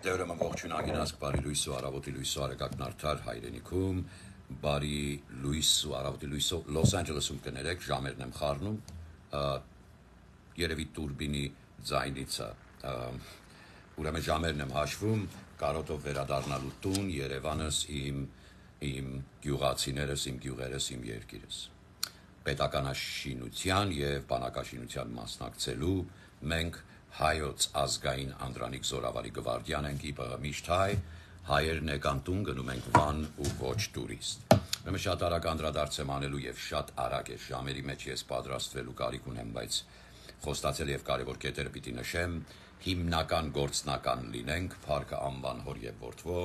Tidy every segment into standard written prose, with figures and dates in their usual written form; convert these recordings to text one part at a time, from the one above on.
Ուրեմն ողջունագին ասկբարի լույս ու առավոտի լույսո արեգակն արդար հայրենիքում, բարի լույս ու առավոտի լույսո Լոս Անջելեսում կներեք, ժամերն եմ խառնում, երևի տուրբինի ձայնից է, ուրեմն ժամերն եմ հաշվում, կարոտով վերադառնալու տուն, Երևանս իմ գյուղացիներս, իմ գյուղերս, իմ երկիրս։ Պետականաշինության և բանակաշինության մասնակցելու մենք հայոց ազգային Անդրանիկ Զորավարի գվարդյան ենք ԻՊՀ միշտ հայերն եկան տուն գնում ենք Վան ու ոչ տուրիստ։ Ուրեմն շատ արագ անդրադարձ եմ անելու եւ շատ արագ է ժամերի մեջ ես պատրաստվելու կարիք ունեմ, բայց խոստացել եւ կարեւոր կետերը պիտի նշեմ, հիմնական գործնական լինենք, փառքը անվան հոր եւ որդվո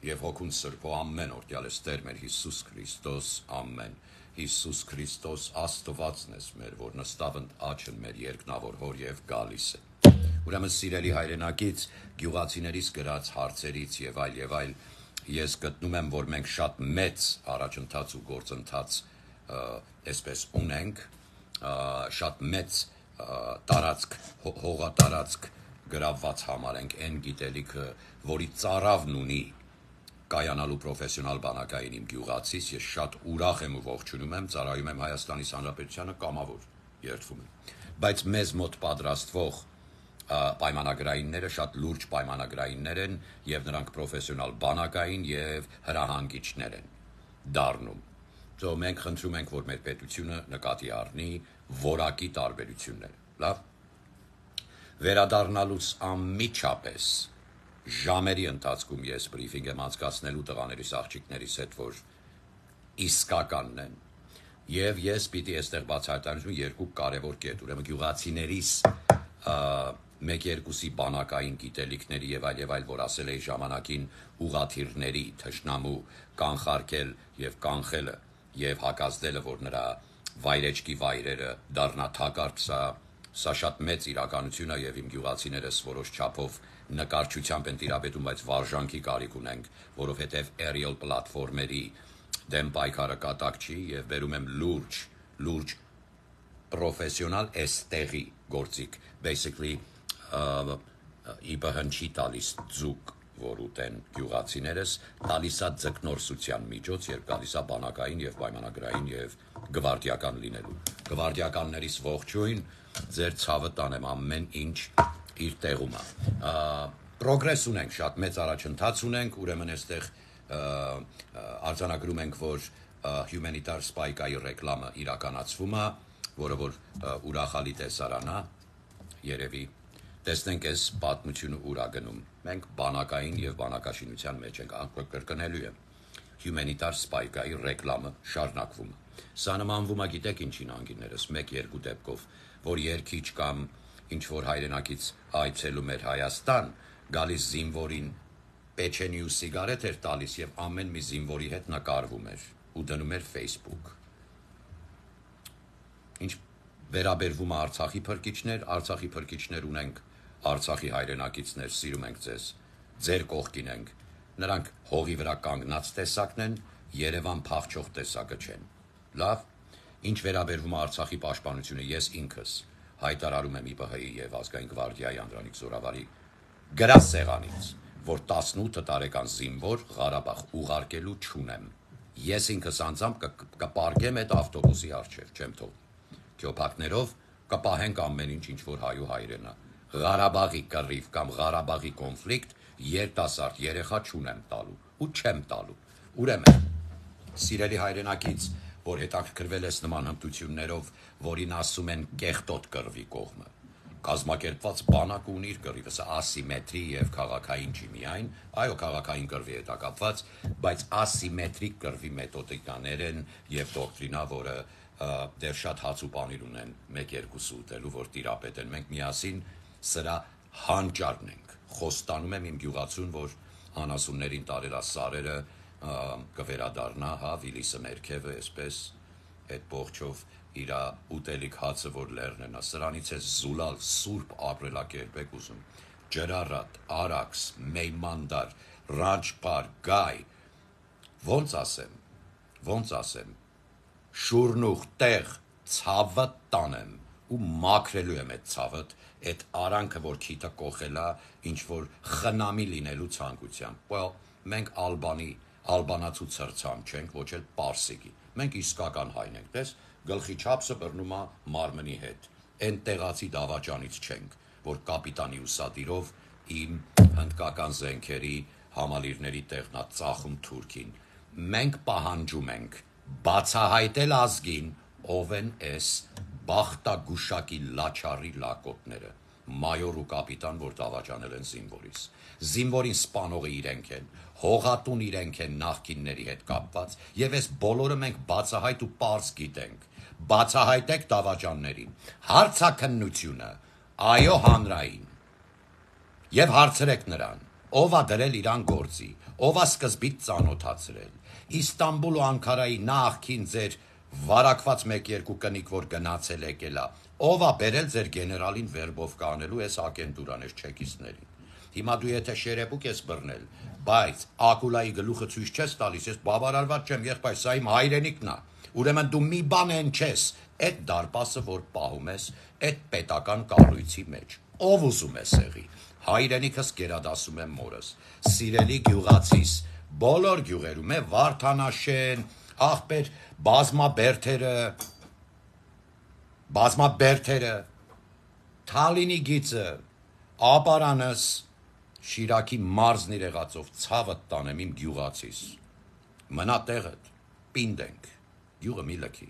եւ հոգուն սրբո ամեն օրդյալես Տեր մեր Հիսուս Քրիստոս ամեն Հիսուս Քրիստոս Աստվածն ես մեր, որ նստավն աչն մեր երկնավոր հոր եւ գալիս է։ Ուրեմն սիրելի հայրենակից, գյուղացիներից գրած հարցերից եւ այլ, ես գտնում եմ, որ մենք շատ մեծ առաջընթաց ու գործընթաց այսպես ունենք, շատ մեծ տարածք, հողատարածք գրավված համարենք այն գիտելիքը, որի ծառավն ունի կայանալու պրոֆեսիոնալ բանակային իմ գյուղացիս, ես շատ ուրախ եմ ու ողջունում եմ, ծառայում եմ Հայաստանի Հանրապետությանը կամավոր երդվում եմ, բայց մեզ մոտ պատրաստվող պայմանագրայինները շատ լուրջ պայմանագրայիններ են եւ նրանք պրոֆեսիոնալ բանակային եւ հրահանգիչներ են դառնում։ ಸೊ մենք խնդրում ենք, որ մեր պետությունը նկատի առնի որակի տարբերությունները։ Լավ։ Վերադառնալուց անմիջապես ժամերի ընթացքում ես բրիֆինգ եմ անցկացնելու տղաներիս աղջիկներիս հետ, որ իսկականն են եւ ես պիտի այստեղ բացահայտեմ երկու կարեւոր կետ, ուրեմն գյուղացիներիս մեկ-երկուսի բանակային գիտելիքների եւ այլ, որ ասել էի ժամանակին ուղաթիռների թշնամու կանխարկել եւ կանխելը եւ հակազդելը, որ նրա վայրեջքի վայրերը դառնա թակարդ, սա շատ մեծ իրականություն է եւ իմ գյուղացիներս որոշ չափով նկարչությամբ են տիրապետում, բայց վարժանքի կարիք ունենք, որովհետեւ aerial պլատֆորմերի դեմ պայքարը կատակ չի եւ բերում եմ լուրջ պրոֆեսիոնալ էստեղի գործիք, basically ԻՊՀ-ն չի տալիս ձուկ, որ ուտեն գյուղացիներս, տալիս է ձկնորսության միջոց, երբ գալիս է բանակային եւ պայմանագրային եւ գվարդիական լինելու։ Գվարդիականներից ողջույն, ձեր ցավը տանեմ, ամեն ինչ իր տեղում է։ Պրոգրես ունենք, շատ մեծ առաջընթաց ունենք, ուրեմն այստեղ արձանագրում ենք, որ Humanitar Spike-ի ռեկլամը իրականացվում է, որը որ ուրախալի տեսարան է, երևի տեսնենք այս պատմությունը ուր է գնում։ Մենք բանակային եւ բանակաշինության մեջ ենք, կրկնելու եմ։ Humanitar Spike-ի ռեկլամը շարունակվում է։ Սա նմանվում է, գիտեք ինչին անգիներս, 1-2 դեպքով, որ երկիչ կամ ինչ որ հայրենակից այցելում էր Հայաստան, գալիս զինվորին պեչենի ու սիգարետ էր տալիս եւ ամեն մի զինվորի հետ նկարվում էր ու դնում էր Facebook։ Ինչ վերաբերվում է Արցախի փրկիչներ ունենք, Արցախի հայրենակիցներ, սիրում ենք ձեզ, ձեր կողքին ենք, նրանք հողի վրա կանգնած տեսակն են, Երևան փախչող տեսակը չեն։ Լավ, ինչ վերաբերվում է Արցախի պաշտպանությունը, ես ինքս հայտարարում եմ ԻՊՀ-ի եւ ազգային գվարդիայի Անդրանիկ Զորավարի գրասեղանից, որ 18 տարեկան զինվոր Ղարաբաղ ուղարկելու չունեմ։ Ես ինքս անձամբ կպարկեմ այդ ավտոբուսի առջև, չեմ թողնի։ Քյոփակներով կպահենք ամեն ինչ որ հայու հայրենա։ Ղարաբաղի կռիվ կամ Ղարաբաղի կոնֆլիկտ երիտասարդ երեխա չունեմ տալու ու չեմ տալու։ Ուրեմն, սիրելի հայրենակից, որ հետաքրքրվել ես նման հմտություններով, որին ասում են կեղտոտ կռվի կողմը։ Կազմակերպված բանակ ունի իր կռիվը, սա ասիմետրի եւ քաղաքային չի միայն, այո, քաղաքային կռվի հետ կապված, բայց ասիմետրիկ կռվի մեթոդիկաներ են եւ դոկտրինա, որը դեռ շատ հաց ու պանիր ունեն 1-2 ուտելու, որ տիրապետեն։ Մենք միասին սրա հանճարն ենք։ Խոստանում եմ իմ գյուղացուն, որ անասուններին տարելա սարերը կվերադառնա, Վիլիսը Մերքևը, այսպես այդ ողջով իրա ուտելիք հացը, որ լեռնն է, սրանից է զուլալ սուրբ ապրելակերպ եք ուզում։ Ջրառատ, Արաքս, Մեյմանդար, Ռանչպար, Գայ, ոնց ասեմ, շուրնուղ տեղ, ցավը տանեմ ու մաքրելու եմ այդ ցավը, այդ արանքը, որ քիթը կողելա, ինչ որ խնամի լինելու ցանկությամբ։ Well, մենք ալբանացու ցրցամ չենք, ոչ էլ պարսիկի։ Մենք իսկական հայն ենք, դες գլխի չափսը բռնում է մարմնի հետ։ Այն տեղացի դավաճանից չենք, որ կապիտանի ուսադիրով իմ հնդկական զենքերի համալիրների տեղն է ծախում Թուրքին։ Մենք պահանջում ենք բացահայտել ազգին, ով են էս բախտագուշակի լաչարի լակոտները, մայոր ու կապիտան, որ դավաճանել են զինվորից։ Զինվորին սպանողը իրենք են, հողատուն իրենք են նախկինների հետ կապված, եւ այս բոլորը մենք բացահայտ ու պարզ գիտենք։ Բացահայտեք դավաճաններին, հարցաքննությունը, այո հանրային, եւ հարցրեք նրան, ով է դրել իրան գործի, ով է սկզբից ծանոթացրել, Իստանբուլ ու Անկարայի նախքին ձեր վարակված 1-2 կնիկ, որ գնացել եկել է, ով է բերել ձեր գեներալին վերբով կանելու այս ագենտուրան, այս չեկիստներին։ Հիմա դու եթե շերեպուկ ես բռնել, բայց Ակուլայի գլուխը ցույց չես տալիս, ես բավարարված չեմ, եղբայր, սա իմ հայրենիքն է։ Ուրեմն դու մի բան են չես, այդ դարպասը, որ պահում ես, այդ պետական կառույցի մեջ, ով ուզում է սեղի, հայրենիքս գերադասում եմ մորս, սիրելի գյուղացիս, բոլոր գյուղերում է Վարդանաշեն, աղբեր, բազմաբերթերը, Թալինի գիծը, ապարանս, Շիրակի մարզն իր եղածով ցավը տանեմ իմ գյուղացիս, մնա տեղդ, պինդ ենք, գյուղը մի լքի,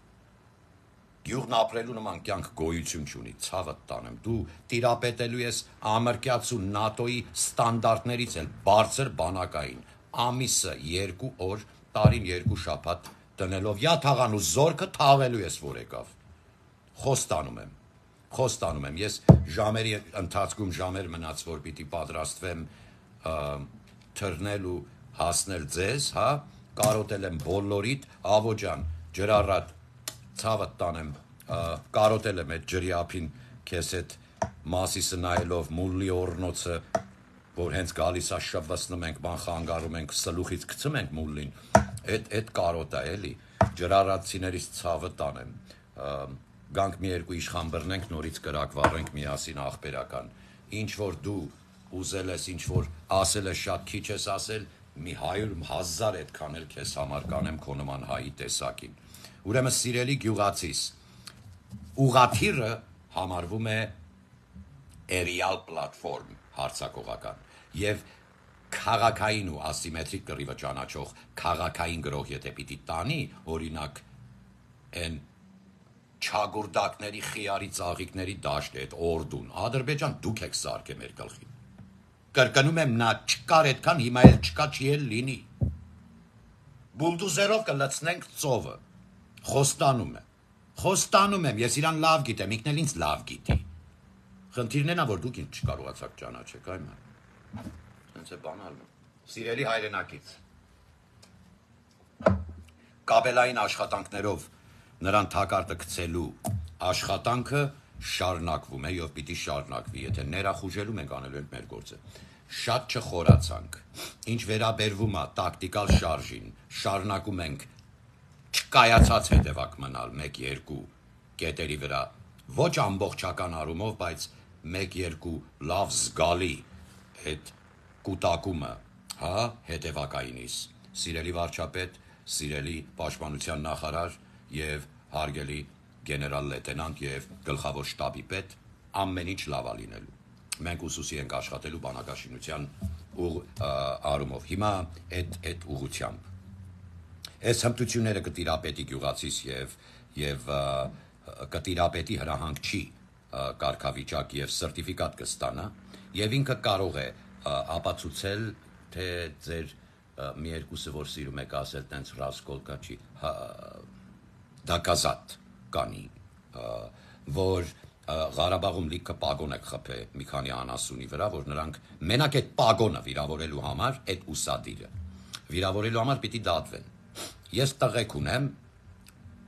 գյուղն ապրելու նման կյանք գոյություն չունի, ցավը տանեմ, դու տիրապետելու ես ամերիկացու նատոյի ստանդարտներից էլ բարձր բանակային, ամիսը 2 օր, տարին 2 շաբաթ տնելով, յա թաղան ու զորքը թաղելու ես, որ եկավ, խոստանում եմ, ես ժամերի ընթացքում ժամեր մնաց, որ պիտի պատրաստվեմ թռնել ու հասնել ձեզ, հա, կարոտել եմ բոլորիդ, ավոջան, ջրառատ, ցավը տանեմ, կարոտել եմ այդ ջրի ափին քեզ հետ մասիսը նայելով մուլլի օրնոցը, որ հենց գալիս է շվվացնում ենք, բան խանգարում ենք, սլուխից գցում ենք մուլլին, այդ կարոտ է, էլի, ջրառատցիներից ցավը տանեմ, գանք մի երկու իշխան բռնենք, նորից կրակ վառենք միասին աղբերական, ինչ որ դու ուզել ես, ինչ որ ասել ես, շատ քիչ ես ասել, մի 100,000 այդքան էլ քեզ համար կանեմ քո նման հայի տեսակին։ Ուրեմն սիրելի գյուղացիս, ուղաթիռը համարվում է aerial platform հարցակողական եւ քաղաքային ու ասիմետրիկ կռիվը ճանաչող քաղաքային գրող եթե պիտի տանի, օրինակ այն չագուրդակների խիարի ծաղիկների դաշտը, այդ օրդուն, Ադրբեջան դուք եք սարքե մեր գլխին։ Կրկնում եմ, նա չկար այդքան, հիմա էլ չկա, չի էլ լինի։ Բուլդուզերով կլցնենք ծովը։ Խոստանում եմ, ես իրան լավ գիտեմ, ինքն էլ ինձ լավ գիտի։ Խնդիրն է, որ դուք ինձ չկարողացաք ճանաչեք, այման։ Հենց է բանալն։ Սիրելի հայրենակից։ Կաբելային աշխատանքներով նրան թակարդը գցելու աշխատանքը շարունակվում է եւ պիտի շարունակվի, եթե ներախուժելու մենք անելու ենք մեր գործը։ Շատ չխորացանք։ Ինչ վերաբերվում է տակտիկալ շարժին, շարունակում ենք չկայացած հետևակ մնալ 1-2 կետերի վրա, ոչ ամբողջական առումով, բայց 1-2 լավ զգալի այդ կուտակումը, հա, հետևակայինից։ Սիրելի վարչապետ, սիրելի պաշտպանության նախարար եւ հարգելի գեներալ լեյտենանտ եւ գլխավոր շտաբի պետ, ամեն ինչ լավ է լինելու։ Մենք ուսուսի ենք աշխատելու բանակաշինության առումով։ Հիմա այդ ուղղությամբ։ Այս հմտությունները կտիրապետի գյուղացիս եւ կտիրապետի հրահանգչի կարգավիճակ եւ սերտիֆիկատ կստանա եւ ինքը կարող է ապացուցել, թե ձեր մի երկուսը որ սիրում եք ասել տենց ռասկոլկա չի, դակազատ կանի, որ Ղարաբաղում լիքը պագոն եք խփե մի քանի անասունի վրա, որ նրանք մենակ այդ պագոնը վիրավորելու համար, այդ ուսադիրը վիրավորելու համար պիտի դատվեն։ Ես տղեկ ունեմ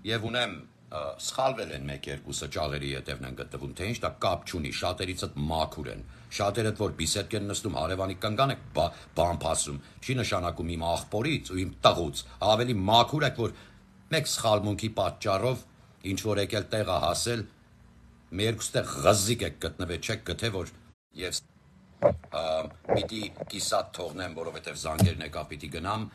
եւ ունեմ սխալվել են 1-2-ը ճաղերի ետևն են գտնվում, թե ինչ դա կապ չունի, շատերիցդ մաքուր են, շատերդ որ բիսեդկ են նստում, հարևանի կնգան եք բամբ ասում, չի նշանակում իմ աղբորից ու իմ տղուց, ավելի մաքուր եք, որ մեկ սխալմունքի պատճառով ինչ որ եկել տեղը հասել, Մեր երկուստեղ ղզիկ եք գտնվել, չեք գթե որ եւ պիտի կիսատ թողնեմ, որովհետեւ զանգերն եկա պիտի գնամ,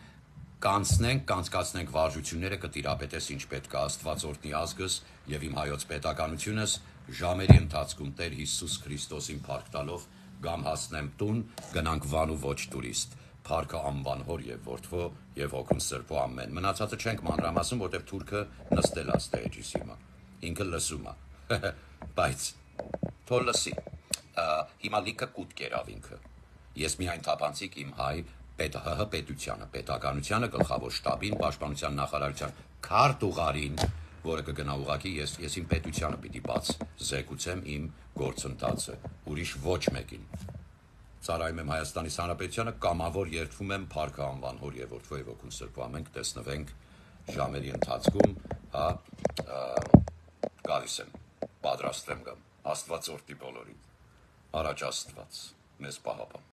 կանցկացնենք վարժությունները կտիրապետես ինչ պետք է Աստված օրհնի ազգս եւ իմ հայոց պետականությունս ժամերի ընթացքում Տեր Հիսուս Քրիստոսին փառք տալով գամ հասնեմ տուն, գնանք Վանու ոչ տուրիստ, փառքը անվան հոր եւ որդվո եւ հոգուն սրբո ամեն։ Մնացածը չենք մանրամասում, որտեղ թուրքը նստել է ստեջիս հիմա։ Ինքը լսում է։ Բայց թող լսի։ Հիմա լիքը կուտ կերավ ինքը։ Ես միայն թափանցիկ իմ հայ ՀՀ պետությանը, պետականությանը, գլխավոր շտաբին, պաշտպանության նախարարության քարտ ուղարին, որը կգնա ուղակի ես իմ պետությանը պիտի բաց զեկուցեմ իմ գործընթացը, ուրիշ ոչ մեկին։ Ծառայում եմ Հայաստանի Հանրապետությանը, կամավոր երդվում եմ փառքը անվան հոր եւ որդվո եւ հոգուն սրբո ամեն, տեսնվենք ժամերի ընթացքում, գալիս եմ, պատրաստ եմ գամ, Աստված օրհնի բոլորին, առաջ Աստված, մեզ պահապան։